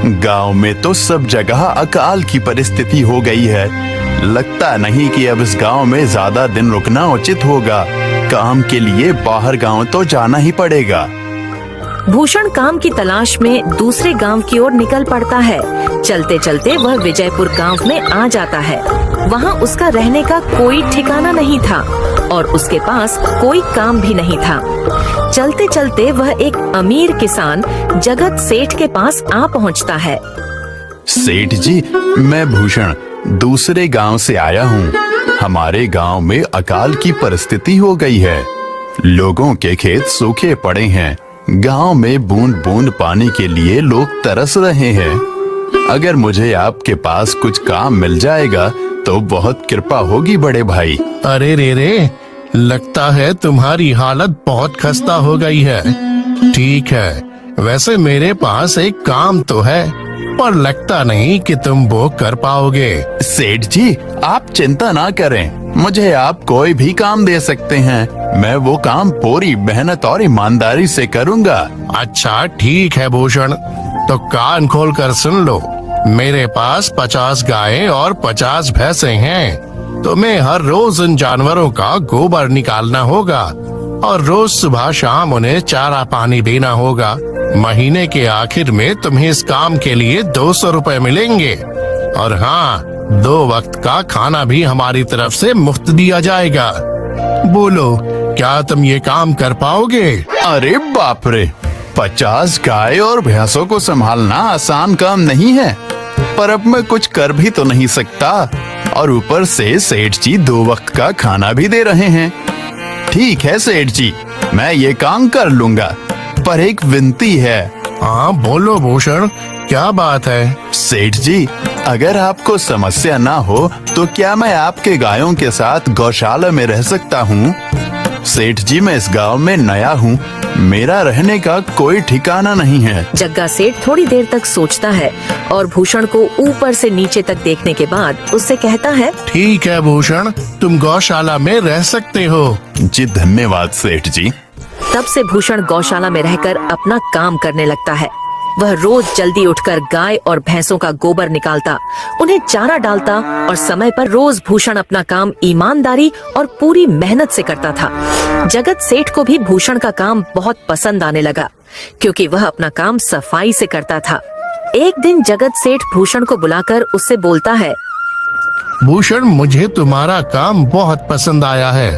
गांव में तो सब जगह अकाल की परिस्थिति हो गई है। लगता नहीं कि अब इस गांव में ज्यादा दिन रुकना उचित होगा। काम के लिए बाहर गांव तो जाना ही पड़ेगा। भूषण काम की तलाश में दूसरे गांव की ओर निकल पड़ता है। चलते चलते वह विजयपुर गांव में आ जाता है। वहां उसका रहने का कोई ठिकाना नहीं था और उसके पास कोई काम भी नहीं था। चलते चलते वह एक अमीर किसान जगत सेठ के पास आ पहुंचता है। सेठ जी, मैं भूषण दूसरे गांव से आया हूँ। हमारे गांव में अकाल की परिस्थिति हो गई है। लोगों के खेत सूखे पड़े हैं। गांव में बूंद बूंद पानी के लिए लोग तरस रहे हैं। अगर मुझे आपके पास कुछ काम मिल जाएगा तो बहुत कृपा होगी बड़े भाई। अरे रे, लगता है तुम्हारी हालत बहुत खस्ता हो गई है। ठीक है, वैसे मेरे पास एक काम तो है, पर लगता नहीं कि तुम वो कर पाओगे। सेठ जी, आप चिंता ना करें। मुझे आप कोई भी काम दे सकते हैं। मैं वो काम पूरी मेहनत और ईमानदारी से करूंगा। अच्छा ठीक है भूषण, तो कान खोल कर सुन लो। मेरे पास 50 गायें और 50 भैंसें हैं। तुम्हें हर रोज इन जानवरों का गोबर निकालना होगा और रोज सुबह शाम उन्हें चारा पानी देना होगा। महीने के आखिर में तुम्हें इस काम के लिए 200 रुपए मिलेंगे। और हाँ, 2 वक्त का खाना भी हमारी तरफ से मुफ्त दिया जाएगा। बोलो, क्या तुम ये काम कर पाओगे? अरे बाप रे, 50 गाय और भैंसों को संभालना आसान काम नहीं है। पर अब मैं कुछ कर भी तो नहीं सकता, और ऊपर से सेठ जी 2 वक्त का खाना भी दे रहे हैं। ठीक है सेठ जी, मैं ये काम कर लूंगा, पर एक विनती है। हाँ बोलो भूषण, क्या बात है? सेठ जी, अगर आपको समस्या ना हो तो क्या मैं आपके गायों के साथ गौशाला में रह सकता हूँ? सेठ जी, मैं इस गांव में नया हूँ। मेरा रहने का कोई ठिकाना नहीं है। जग्गा सेठ थोड़ी देर तक सोचता है और भूषण को ऊपर से नीचे तक देखने के बाद उससे कहता है, ठीक है भूषण, तुम गौशाला में रह सकते हो। जी धन्यवाद सेठ जी। तब से भूषण गौशाला में रहकर अपना काम करने लगता है। वह रोज जल्दी उठकर गाय और भैंसों का गोबर निकालता, उन्हें चारा डालता और समय पर रोज भूषण अपना काम ईमानदारी और पूरी मेहनत से करता था। जगत सेठ को भी भूषण का काम बहुत पसंद आने लगा, क्योंकि वह अपना काम सफाई से करता था। एक दिन जगत सेठ भूषण को बुलाकर उससे बोलता है, भूषण, मुझे तुम्हारा काम बहुत पसंद आया है।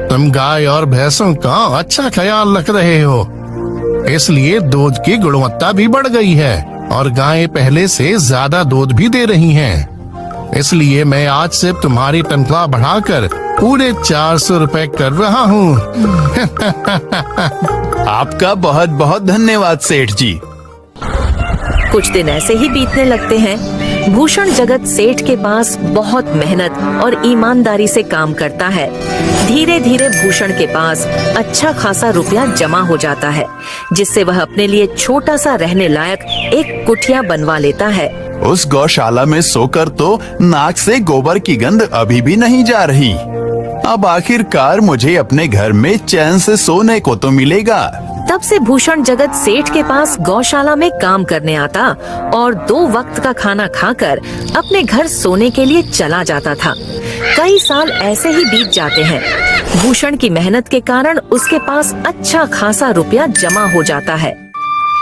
तुम गाय और भैंसों का अच्छा ख्याल रख रहे हो, इसलिए दूध की गुणवत्ता भी बढ़ गई है और गायें पहले से ज्यादा दूध भी दे रही हैं। इसलिए मैं आज से तुम्हारी तनख्वाह बढ़ाकर पूरे 400 रुपए कर रहा हूँ। आपका बहुत बहुत धन्यवाद सेठ जी। कुछ दिन ऐसे ही बीतने लगते हैं। भूषण जगत सेठ के पास बहुत मेहनत और ईमानदारी से काम करता है। धीरे धीरे भूषण के पास अच्छा खासा रुपया जमा हो जाता है, जिससे वह अपने लिए छोटा सा रहने लायक एक कुटिया बनवा लेता है। उस गौशाला में सोकर तो नाक से गोबर की गंध अभी भी नहीं जा रही। अब आखिरकार मुझे अपने घर में चैन से सोने को तो मिलेगा। तब से भूषण जगत सेठ के पास गौशाला में काम करने आता और 2 वक्त का खाना खाकर अपने घर सोने के लिए चला जाता था। कई साल ऐसे ही बीत जाते हैं। भूषण की मेहनत के कारण उसके पास अच्छा खासा रुपया जमा हो जाता है।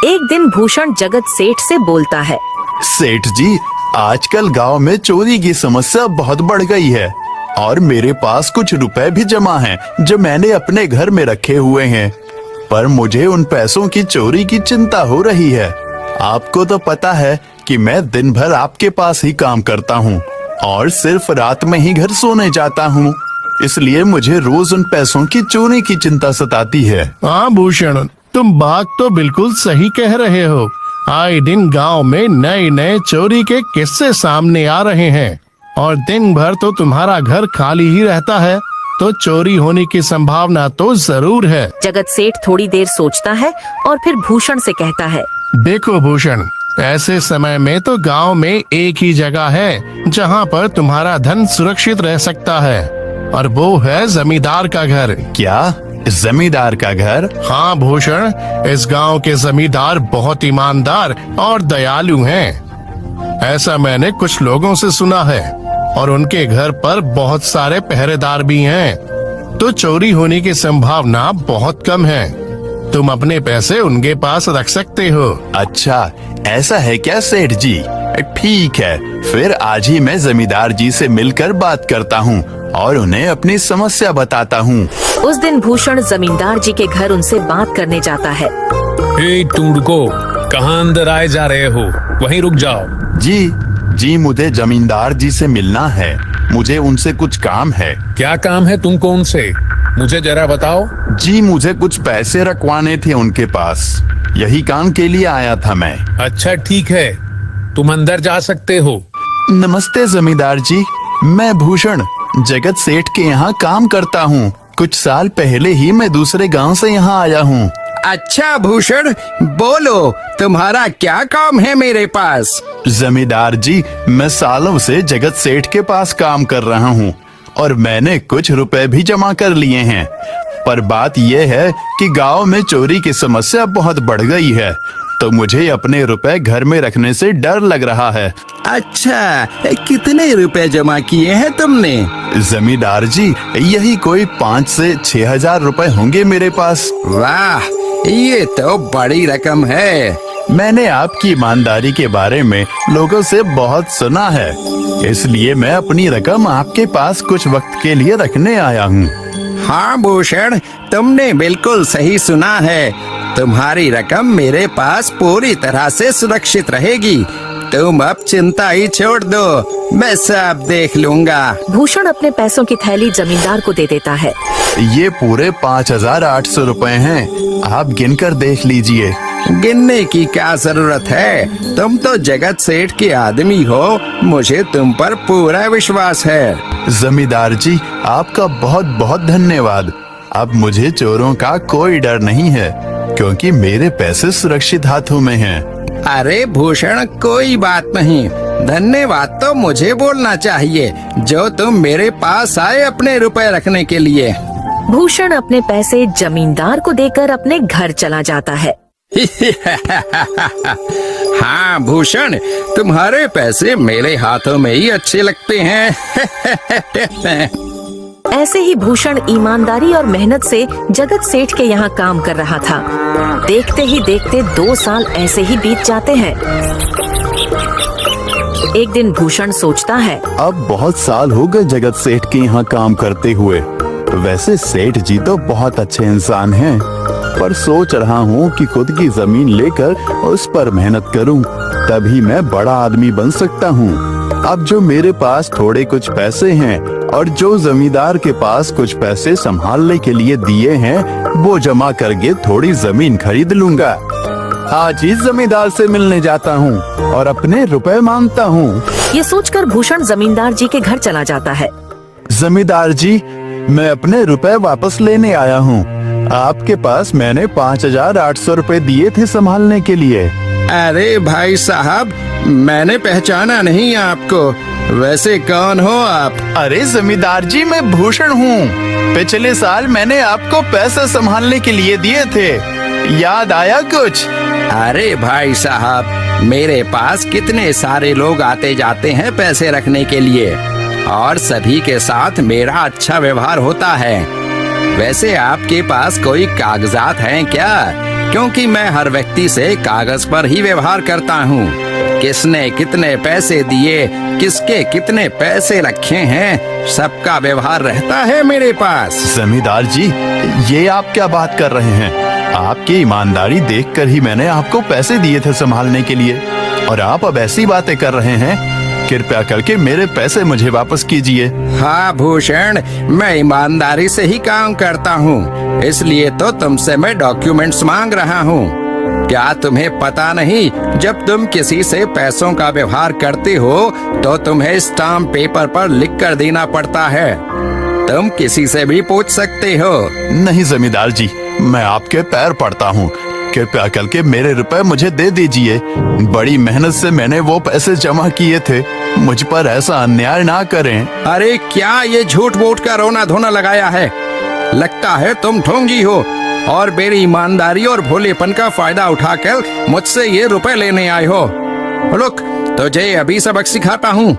एक दिन भूषण जगत सेठ से बोलता है, सेठ जी, आजकल गांव में चोरी की समस्या बहुत बढ़ गई है और मेरे पास कुछ रुपए भी जमा हैं जो मैंने अपने घर में रखे हुए हैं, पर मुझे उन पैसों की चोरी की चिंता हो रही है। आपको तो पता है कि मैं दिन भर आपके पास ही काम करता हूँ और सिर्फ रात में ही घर सोने जाता हूँ, इसलिए मुझे रोज उन पैसों की चोरी की चिंता सताती है। हाँ भूषण, तुम बात तो बिल्कुल सही कह रहे हो। आए दिन गांव में नए नए चोरी के किस्से सामने आ रहे हैं और दिन भर तो तुम्हारा घर खाली ही रहता है, तो चोरी होने की संभावना तो जरूर है। जगत सेठ थोड़ी देर सोचता है और फिर भूषण से कहता है, देखो भूषण, ऐसे समय में तो गांव में एक ही जगह है जहां पर तुम्हारा धन सुरक्षित रह सकता है, और वो है जमींदार का घर। क्या जमींदार का घर? हाँ भूषण, इस गांव के जमींदार बहुत ईमानदार और दयालु हैं। ऐसा मैंने कुछ लोगों से सुना है और उनके घर पर बहुत सारे पहरेदार भी हैं, तो चोरी होने की संभावना बहुत कम है। तुम अपने पैसे उनके पास रख सकते हो। अच्छा, ऐसा है क्या सेठ जी? ठीक है, फिर आज ही मैं जमींदार जी से मिलकर बात करता हूँ और उन्हें अपनी समस्या बताता हूँ। उस दिन भूषण जमींदार जी के घर उनसे बात करने जाता है। हे टूडको, कहाँ अंदर आए जा रहे हो? वहीं रुक जाओ। जी, मुझे जमींदार जी से मिलना है। मुझे उनसे कुछ काम है। क्या काम है तुमको उनसे? मुझे जरा बताओ। जी, मुझे कुछ पैसे रखवाने थे उनके पास, यही काम के लिए आया था मैं। अच्छा ठीक है, तुम अंदर जा सकते हो। नमस्ते जमींदार जी, मैं भूषण जगत सेठ के यहाँ काम करता हूँ। कुछ साल पहले ही मैं दूसरे गांव से यहाँ आया हूँ। अच्छा भूषण, बोलो तुम्हारा क्या काम है मेरे पास? जमींदार जी, मैं सालों से जगत सेठ के पास काम कर रहा हूँ और मैंने कुछ रुपए भी जमा कर लिए हैं। पर बात यह है कि गांव में चोरी की समस्या बहुत बढ़ गई है, तो मुझे अपने रुपए घर में रखने से डर लग रहा है। अच्छा, कितने रुपए जमा किए हैं तुमने? जमींदार जी, यही कोई 5 से 6 हजार रुपए होंगे मेरे पास। वाह, ये तो बड़ी रकम है। मैंने आपकी ईमानदारी के बारे में लोगों से बहुत सुना है, इसलिए मैं अपनी रकम आपके पास कुछ वक्त के लिए रखने आया हूँ। हाँ भूषण, तुमने बिल्कुल सही सुना है। तुम्हारी रकम मेरे पास पूरी तरह से सुरक्षित रहेगी। तुम अब चिंता ही छोड़ दो, मैं सब देख लूंगा। भूषण अपने पैसों की थैली जमींदार को दे देता है। ये पूरे 5,800 रुपए हैं, आप गिनकर देख लीजिए। गिनने की क्या जरूरत है? तुम तो जगत सेठ के आदमी हो, मुझे तुम पर पूरा विश्वास है। जमींदार जी, आपका बहुत बहुत धन्यवाद। अब मुझे चोरों का कोई डर नहीं है, क्योंकि मेरे पैसे सुरक्षित हाथों में हैं। अरे भूषण, कोई बात नहीं, धन्यवाद तो मुझे बोलना चाहिए, जो तुम मेरे पास आए अपने रुपए रखने के लिए। भूषण अपने पैसे जमींदार को देकर अपने घर चला जाता है। हाँ भूषण, तुम्हारे पैसे मेरे हाथों में ही अच्छे लगते हैं। ऐसे ही भूषण ईमानदारी और मेहनत से जगत सेठ के यहाँ काम कर रहा था। देखते ही देखते 2 साल ऐसे ही बीत जाते हैं। एक दिन भूषण सोचता है, अब बहुत साल हो गए जगत सेठ के यहाँ काम करते हुए। वैसे सेठ जी तो बहुत अच्छे इंसान हैं, पर सोच रहा हूँ कि खुद की जमीन लेकर उस पर मेहनत करूँ, तभी मैं बड़ा आदमी बन सकता हूँ। अब जो मेरे पास थोड़े कुछ पैसे हैं और जो जमींदार के पास कुछ पैसे संभालने के लिए दिए हैं, वो जमा करके थोड़ी जमीन खरीद लूंगा। आज ही जमींदार से मिलने जाता हूँ और अपने रुपए मांगता हूँ। ये सोचकर भूषण जमींदार जी के घर चला जाता है। जमींदार जी, मैं अपने रुपए वापस लेने आया हूँ। आपके पास मैंने 5,800 रुपए दिए थे संभालने के लिए। अरे भाई साहब, मैंने पहचाना नहीं आपको, वैसे कौन हो आप? अरे जमींदार जी, मैं भूषण हूँ। पिछले साल मैंने आपको पैसे संभालने के लिए दिए थे, याद आया कुछ? अरे भाई साहब, मेरे पास कितने सारे लोग आते जाते हैं पैसे रखने के लिए, और सभी के साथ मेरा अच्छा व्यवहार होता है। वैसे आपके पास कोई कागजात हैं क्या? क्योंकि मैं हर व्यक्ति से कागज पर ही व्यवहार करता हूँ। किसने कितने पैसे दिए, किसके कितने पैसे रखे हैं, सबका व्यवहार रहता है मेरे पास। जमींदार जी, ये आप क्या बात कर रहे हैं? आपकी ईमानदारी देखकर ही मैंने आपको पैसे दिए थे संभालने के लिए, और आप अब ऐसी बातें कर रहे हैं। कृपया करके मेरे पैसे मुझे वापस कीजिए। हाँ भूषण, मैं ईमानदारी से ही काम करता हूँ, इसलिए तो तुमसे मैं डॉक्यूमेंट्स मांग रहा हूँ। क्या तुम्हें पता नहीं, जब तुम किसी से पैसों का व्यवहार करते हो तो तुम्हें स्टाम्प पेपर पर लिख कर देना पड़ता है। तुम किसी से भी पूछ सकते हो। नहीं जमींदार जी, मैं आपके पैर पड़ता हूँ, कृपया करके मेरे रुपए मुझे दे दीजिए। बड़ी मेहनत से मैंने वो पैसे जमा किए थे, मुझ पर ऐसा अन्याय ना करें। अरे क्या ये झूठ मूठ का रोना धोना लगाया है? लगता है तुम ढोंगी हो और मेरी ईमानदारी और भोलेपन का फायदा उठाकर मुझसे ये रुपए लेने आए हो। रुक, तुझे अभी सबक सिखाता हूँ।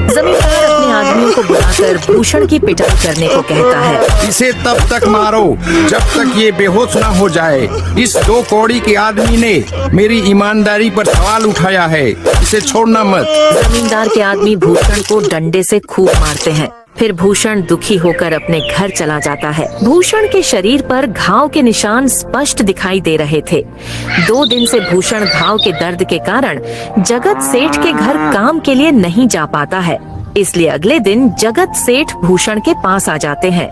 जमींदार अपने आदमियों को बुलाकर भूषण की पिटाई करने को कहता है। इसे तब तक मारो जब तक ये बेहोश ना हो जाए। इस 2 कौड़ी के आदमी ने मेरी ईमानदारी पर सवाल उठाया है, इसे छोड़ना मत। जमींदार के आदमी भूषण को डंडे से खूब मारते हैं। फिर भूषण दुखी होकर अपने घर चला जाता है। भूषण के शरीर पर घाव के निशान स्पष्ट दिखाई दे रहे थे। 2 दिन से भूषण घाव के दर्द के कारण जगत सेठ के घर काम के लिए नहीं जा पाता है। इसलिए अगले दिन जगत सेठ भूषण के पास आ जाते हैं।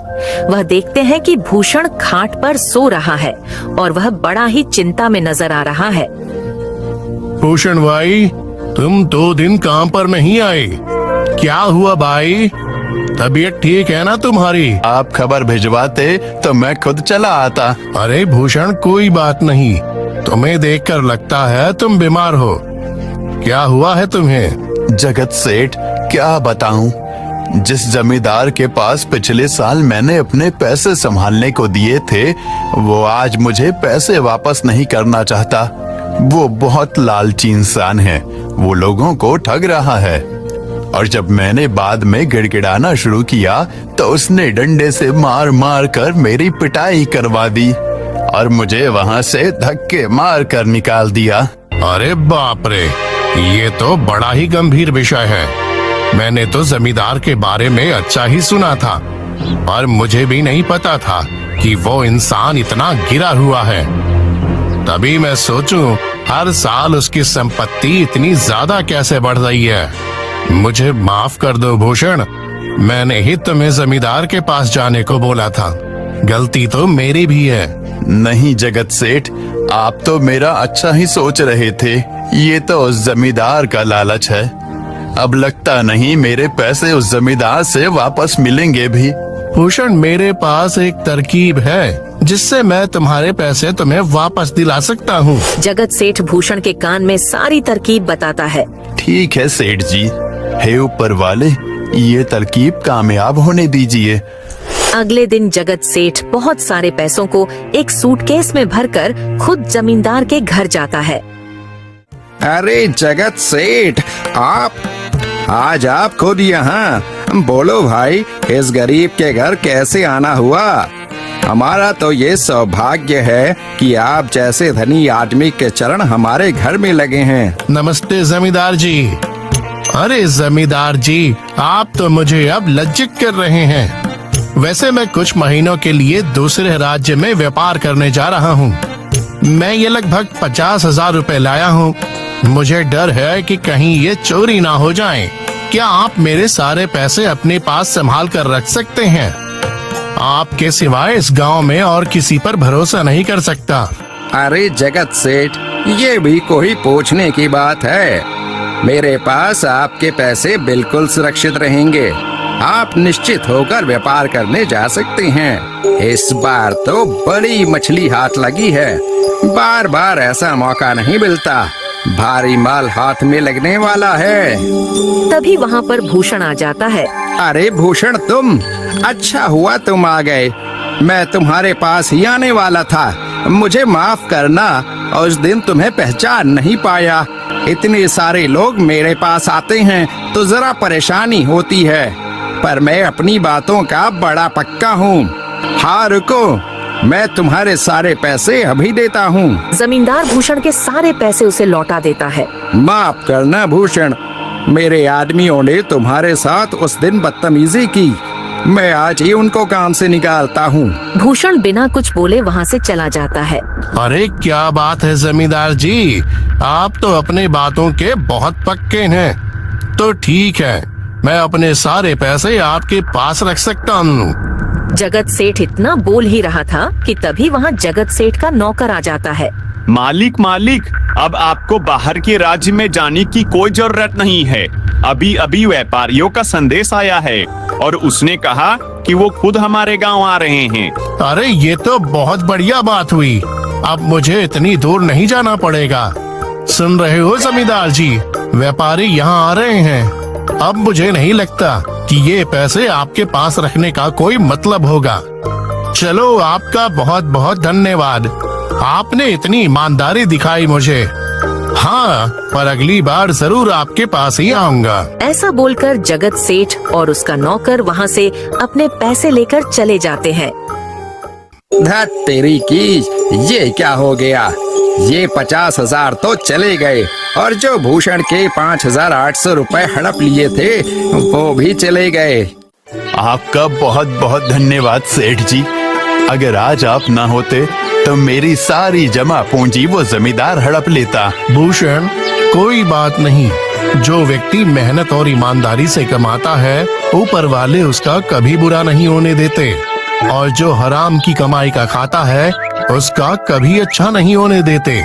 वह देखते हैं कि भूषण खाट पर सो रहा है और वह बड़ा ही चिंता में नजर आ रहा है। भूषण भाई, तुम 2 दिन काम पर नहीं आए, क्या हुआ भाई? तबीयत ठीक है ना तुम्हारी? आप खबर भिजवाते तो मैं खुद चला आता। अरे भूषण, कोई बात नहीं, तुम्हें देखकर लगता है तुम बीमार हो। क्या हुआ है तुम्हें? जगत सेठ, क्या बताऊं, जिस जमींदार के पास पिछले साल मैंने अपने पैसे संभालने को दिए थे, वो आज मुझे पैसे वापस नहीं करना चाहता। वो बहुत लालची इंसान है, वो लोगों को ठग रहा है। और जब मैंने बाद में गिड़गिड़ाना शुरू किया तो उसने डंडे से मार मार कर मेरी पिटाई करवा दी और मुझे वहां से धक्के मार कर निकाल दिया। अरे बाप रे, ये तो बड़ा ही गंभीर विषय है। मैंने तो जमींदार के बारे में अच्छा ही सुना था और मुझे भी नहीं पता था कि वो इंसान इतना गिरा हुआ है। तभी मैं सोचूं हर साल उसकी संपत्ति इतनी ज्यादा कैसे बढ़ रही है। मुझे माफ कर दो भूषण, मैंने ही तुम्हें जमींदार के पास जाने को बोला था। गलती तो मेरी भी है। नहीं जगत सेठ, आप तो मेरा अच्छा ही सोच रहे थे। ये तो उस जमींदार का लालच है। अब लगता नहीं मेरे पैसे उस जमींदार से वापस मिलेंगे भी। भूषण, मेरे पास एक तरकीब है जिससे मैं तुम्हारे पैसे तुम्हें वापस दिला सकता हूँ। जगत सेठ भूषण के कान में सारी तरकीब बताता है। ठीक है सेठ जी, हे ऊपर वाले, ये तरकीब कामयाब होने दीजिए। अगले दिन जगत सेठ बहुत सारे पैसों को एक सूटकेस में भरकर खुद जमींदार के घर जाता है। अरे जगत सेठ, आज आप खुद यहाँ? बोलो भाई, इस गरीब के घर कैसे आना हुआ? हमारा तो ये सौभाग्य है कि आप जैसे धनी आदमी के चरण हमारे घर में लगे हैं। नमस्ते जमींदार जी। अरे जमींदार जी, आप तो मुझे अब लज्जित कर रहे हैं। वैसे मैं कुछ महीनों के लिए दूसरे राज्य में व्यापार करने जा रहा हूँ। मैं ये लगभग 50,000 रुपए लाया हूँ। मुझे डर है कि कहीं ये चोरी ना हो जाए। क्या आप मेरे सारे पैसे अपने पास संभाल कर रख सकते हैं? आपके सिवाय इस गांव में और किसी पर भरोसा नहीं कर सकता। अरे जगत सेठ, ये भी कोई पूछने की बात है? मेरे पास आपके पैसे बिल्कुल सुरक्षित रहेंगे। आप निश्चित होकर व्यापार करने जा सकते हैं। इस बार तो बड़ी मछली हाथ लगी है। बार बार ऐसा मौका नहीं मिलता। भारी माल हाथ में लगने वाला है। तभी वहाँ पर भूषण आ जाता है। अरे भूषण, तुम? अच्छा हुआ तुम आ गए। मैं तुम्हारे पास ही आने वाला था। मुझे माफ करना, उस दिन तुम्हें पहचान नहीं पाया। इतने सारे लोग मेरे पास आते हैं तो जरा परेशानी होती है, पर मैं अपनी बातों का बड़ा पक्का हूँ। हाँ रुको, मैं तुम्हारे सारे पैसे अभी देता हूँ। जमींदार भूषण के सारे पैसे उसे लौटा देता है। माफ करना भूषण, मेरे आदमियों ने तुम्हारे साथ उस दिन बदतमीजी की। मैं आज ही उनको काम से निकालता हूँ। भूषण बिना कुछ बोले वहाँ से चला जाता है। अरे क्या बात है जमींदार जी, आप तो अपने बातों के बहुत पक्के हैं। तो ठीक है, मैं अपने सारे पैसे आपके पास रख सकता हूँ। जगत सेठ इतना बोल ही रहा था कि तभी वहाँ जगत सेठ का नौकर आ जाता है। मालिक, अब आपको बाहर के राज्य में जाने की कोई जरूरत नहीं है। अभी अभी व्यापारियों का संदेश आया है और उसने कहा कि वो खुद हमारे गांव आ रहे हैं। अरे ये तो बहुत बढ़िया बात हुई। अब मुझे इतनी दूर नहीं जाना पड़ेगा। सुन रहे हो जमींदार जी, व्यापारी यहाँ आ रहे हैं। अब मुझे नहीं लगता कि ये पैसे आपके पास रखने का कोई मतलब होगा। चलो, आपका बहुत बहुत धन्यवाद। आपने इतनी ईमानदारी दिखाई मुझे। हाँ, पर अगली बार जरूर आपके पास ही आऊंगा। ऐसा बोलकर जगत सेठ और उसका नौकर वहाँ से अपने पैसे लेकर चले जाते हैं। धत तेरी की, ये क्या हो गया? ये 50,000 तो चले गए और जो भूषण के 5,800 रुपए हड़प लिए थे वो भी चले गए। आपका बहुत बहुत धन्यवाद सेठ जी। अगर आज आप ना होते तो मेरी सारी जमा पूंजी वो जमींदार हड़प लेता। भूषण, कोई बात नहीं। जो व्यक्ति मेहनत और ईमानदारी से कमाता है, ऊपर वाले उसका कभी बुरा नहीं होने देते, और जो हराम की कमाई का खाता है, उसका कभी अच्छा नहीं होने देते।